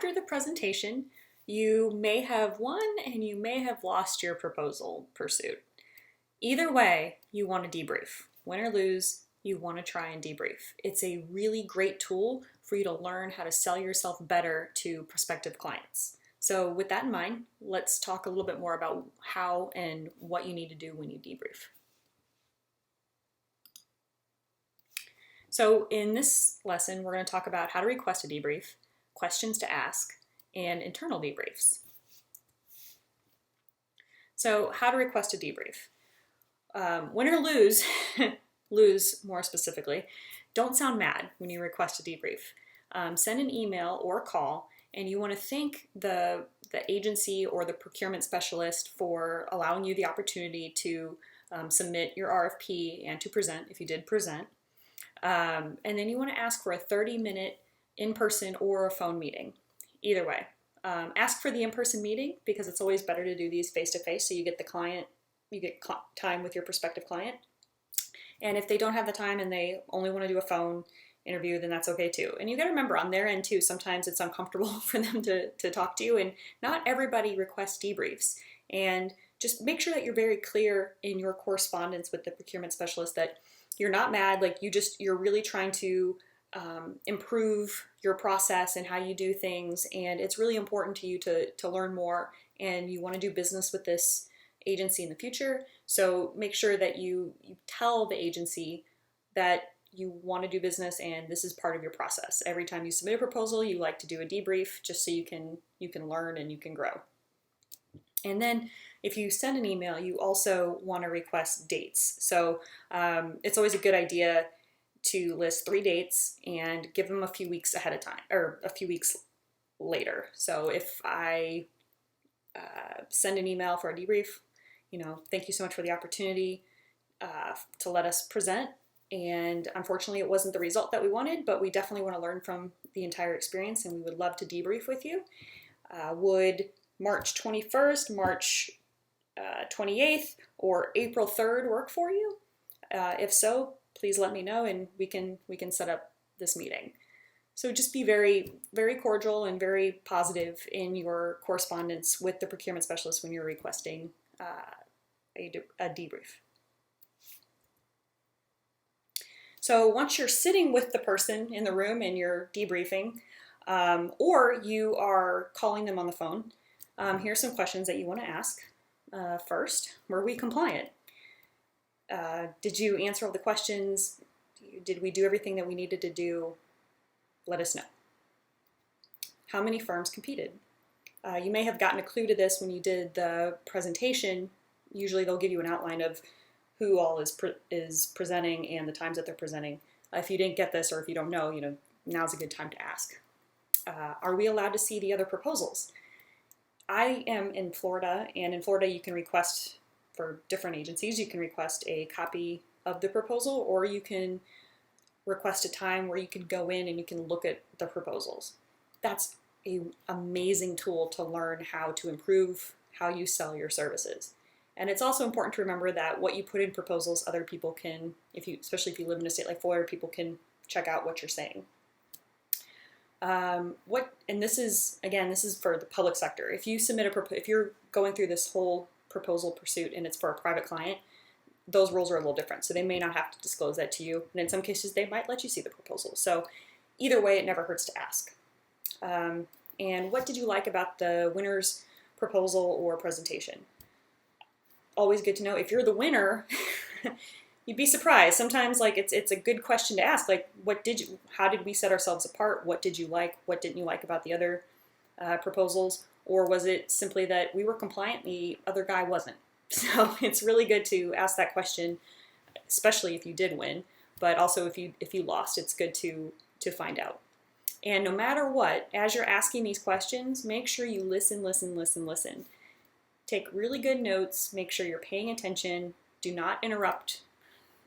after the presentation, you may have won and you may have lost your proposal pursuit. Either way, you want to debrief. Win or lose, you want to try and debrief. It's a really great tool for you to learn how to sell yourself better to prospective clients. So with that in mind, let's talk a little bit more about how and what you need to do when you debrief. So in this lesson, we're going to talk about how to request a debrief, questions to ask, and internal debriefs. So how to request a debrief. Win or lose, lose more specifically, don't sound mad when you request a debrief. Send an email or call, and you want to thank the agency or the procurement specialist for allowing you the opportunity to submit your RFP and to present, if you did present. And then you want to ask for a 30-minute in-person or a phone meeting. Either way. Ask for the in-person meeting because it's always better to do these face-to-face so you get time with your prospective client. And if they don't have the time and they only want to do a phone interview, then that's okay too. And you got to remember on their end too, sometimes it's uncomfortable for them to talk to you, and not everybody requests debriefs. And just make sure that you're very clear in your correspondence with the procurement specialist that you're not mad, like you're really trying to improve your process and how you do things, and it's really important to you to learn more, and you want to do business with this agency in the future. So make sure that you tell the agency that you want to do business and this is part of your process. Every time you submit a proposal, you like to do a debrief just so you can learn and you can grow. And then if you send an email, you also want to request dates. So it's always a good idea to list 3 dates and give them a few weeks ahead of time or a few weeks later. So if I send an email for a debrief, thank you so much for the opportunity to let us present. And unfortunately, it wasn't the result that we wanted, but we definitely want to learn from the entire experience and we would love to debrief with you. Would March 21st, March 28th, or April 3rd work for you? If so, please let me know and we can set up this meeting. So just be very, very cordial and very positive in your correspondence with the procurement specialist when you're requesting a debrief. So once you're sitting with the person in the room and you're debriefing, or you are calling them on the phone, here's some questions that you want to ask. First, were we compliant? Did you answer all the questions? Did we do everything that we needed to do? Let us know. How many firms competed? You may have gotten a clue to this when you did the presentation. Usually they'll give you an outline of who all is presenting and the times that they're presenting. If you didn't get this or if you don't know, now's a good time to ask. Are we allowed to see the other proposals? I am in Florida, and in Florida you can request for different agencies. You can request a copy of the proposal, or you can request a time where you can go in and you can look at the proposals. That's an amazing tool to learn how to improve how you sell your services. And it's also important to remember that what you put in proposals, other people can, especially if you live in a state like Florida, people can check out what you're saying. And this is for the public sector. If you submit if you're going through this whole proposal pursuit and it's for a private client, those rules are a little different. So they may not have to disclose that to you. And in some cases, they might let you see the proposal. So either way, it never hurts to ask. And what did you like about the winner's proposal or presentation? Always good to know. If you're the winner, you'd be surprised. Sometimes it's a good question to ask. Like, how did we set ourselves apart? What did you like? What didn't you like about the other proposals? Or was it simply that we were compliant, the other guy wasn't? So it's really good to ask that question, especially if you did win, but also if you lost, it's good to find out. And no matter what, as you're asking these questions, make sure you listen. Take really good notes, make sure you're paying attention, do not interrupt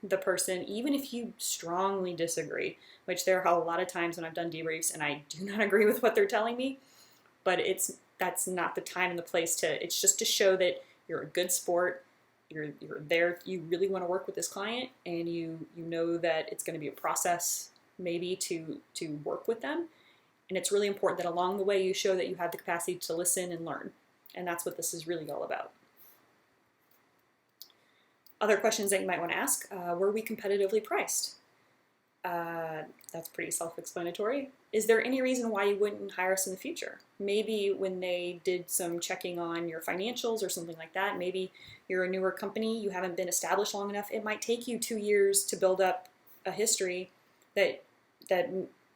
the person, even if you strongly disagree, which there are a lot of times when I've done debriefs and I do not agree with what they're telling me, but that's not the time and the place it's just to show that you're a good sport, you're there, you really want to work with this client, and you know that it's going to be a process maybe to work with them, And it's really important that along the way you show that you have the capacity to listen and learn. And that's what this is really all about. Other questions that you might want to ask, were we competitively priced? That's pretty self-explanatory. Is there any reason why you wouldn't hire us in the future? Maybe when they did some checking on your financials or something like that, maybe you're a newer company, you haven't been established long enough, it might take you 2 years to build up a history that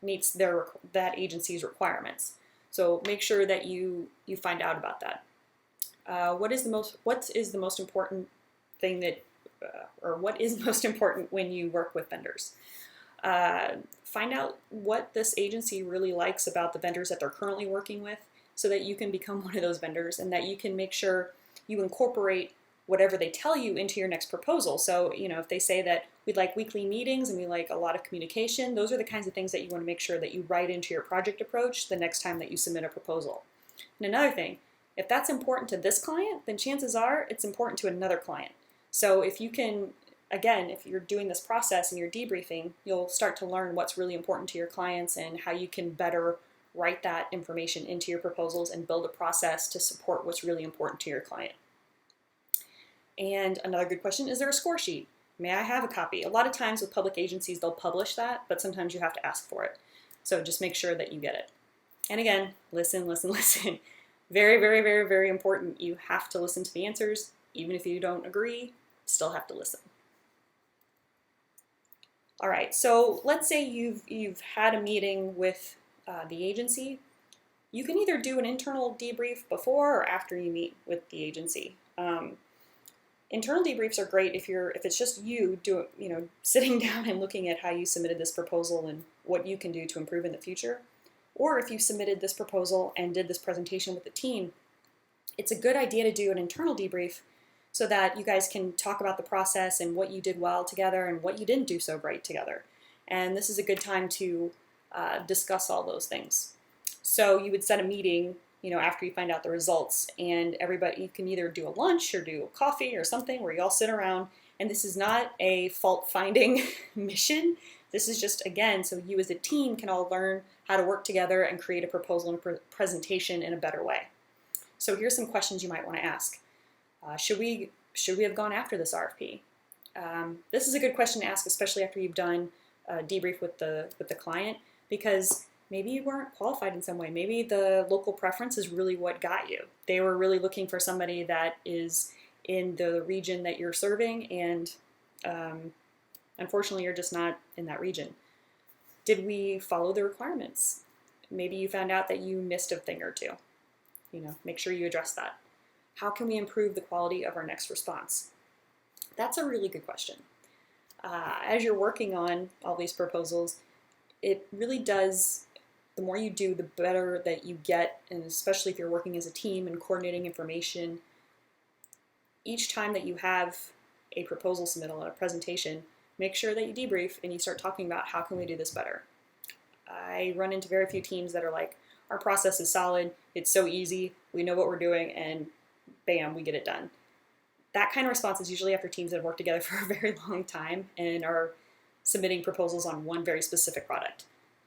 meets that agency's requirements. So make sure that you find out about that. What is the most important thing that, or what is most important when you work with vendors? Find out what this agency really likes about the vendors that they're currently working with so that you can become one of those vendors and that you can make sure you incorporate whatever they tell you into your next proposal. So, if they say that we'd like weekly meetings and we like a lot of communication, those are the kinds of things that you want to make sure that you write into your project approach the next time that you submit a proposal. And another thing, if that's important to this client, then chances are it's important to another client. So if you can, again, if you're doing this process and you're debriefing, you'll start to learn what's really important to your clients and how you can better write that information into your proposals and build a process to support what's really important to your client. And another good question, is there a score sheet? May I have a copy? A lot of times with public agencies, they'll publish that, but sometimes you have to ask for it. So just make sure that you get it. And again, listen, listen, listen. Very, very, very, very important. You have to listen to the answers. Even if you don't agree, still have to listen. All right, so let's say you've had a meeting with the agency. You can either do an internal debrief before or after you meet with the agency. Internal debriefs are great if it's just you sitting down and looking at how you submitted this proposal and what you can do to improve in the future. Or if you submitted this proposal and did this presentation with the team, it's a good idea to do an internal debrief so that you guys can talk about the process and what you did well together and what you didn't do so great together. And this is a good time to discuss all those things. So you would set a meeting, after you find out the results, and everybody, you can either do a lunch or do a coffee or something where you all sit around. And this is not a fault-finding mission. This is just, again, so you as a team can all learn how to work together and create a proposal and a presentation in a better way. So here's some questions you might want to ask. Should we have gone after this RFP? This is a good question to ask, especially after you've done a debrief with the client, because maybe you weren't qualified in some way. Maybe the local preference is really what got you. They were really looking for somebody that is in the region that you're serving, and unfortunately you're just not in that region. Did we follow the requirements? Maybe you found out that you missed a thing or two. Make sure you address that. How can we improve the quality of our next response? That's a really good question. As you're working on all these proposals, it really does, the more you do, the better that you get, and especially if you're working as a team and coordinating information. Each time that you have a proposal submittal and a presentation, make sure that you debrief and you start talking about how can we do this better. I run into very few teams that are like, our process is solid, it's so easy, we know what we're doing, and bam, we get it done. That kind of response is usually after teams that have worked together for a very long time and are submitting proposals on one very specific product.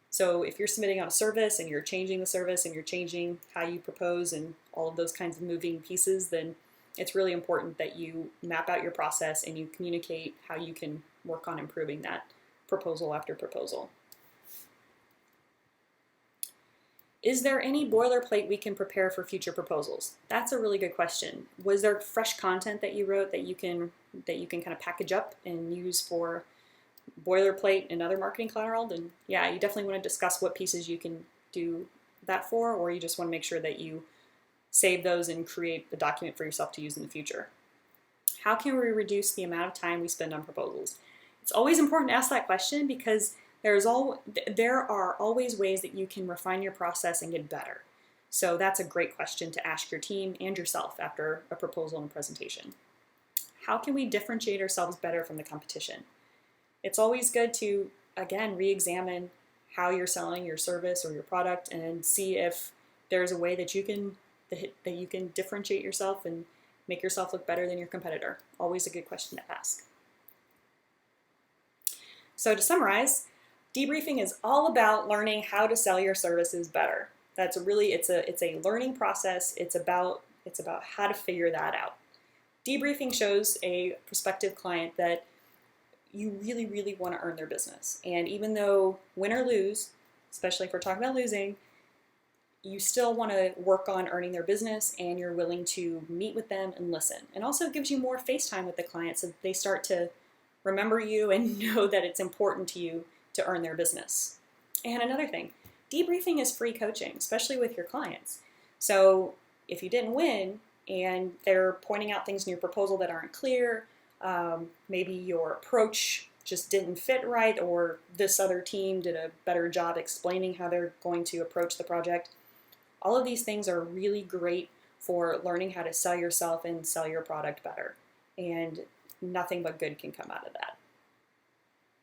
So if you're submitting on a service and you're changing the service and you're changing how you propose and all of those kinds of moving pieces, then it's really important that you map out your process and you communicate how you can work on improving that proposal after proposal. Is there any boilerplate we can prepare for future proposals? That's a really good question. Was there fresh content that you wrote that you can kind of package up and use for boilerplate and other marketing collateral? Then yeah, you definitely want to discuss what pieces you can do that for, or you just want to make sure that you save those and create the document for yourself to use in the future. How can we reduce the amount of time we spend on proposals? It's always important to ask that question because there are always ways that you can refine your process and get better. So that's a great question to ask your team and yourself after a proposal and presentation. How can we differentiate ourselves better from the competition? It's always good to, again, re-examine how you're selling your service or your product and see if there's a way that you can differentiate yourself and make yourself look better than your competitor. Always a good question to ask. So to summarize, Debriefing is all about learning how to sell your services better. That's really, it's a learning process. It's about how to figure that out. Debriefing shows a prospective client that you really, really want to earn their business. And even though win or lose, especially if we're talking about losing, you still want to work on earning their business, and you're willing to meet with them and listen. And also gives you more face time with the client, so they start to remember you and know that it's important to you to earn their business. And another thing, debriefing is free coaching, especially with your clients. So if you didn't win and they're pointing out things in your proposal that aren't clear, maybe your approach just didn't fit right, or this other team did a better job explaining how they're going to approach the project. All of these things are really great for learning how to sell yourself and sell your product better. And nothing but good can come out of that.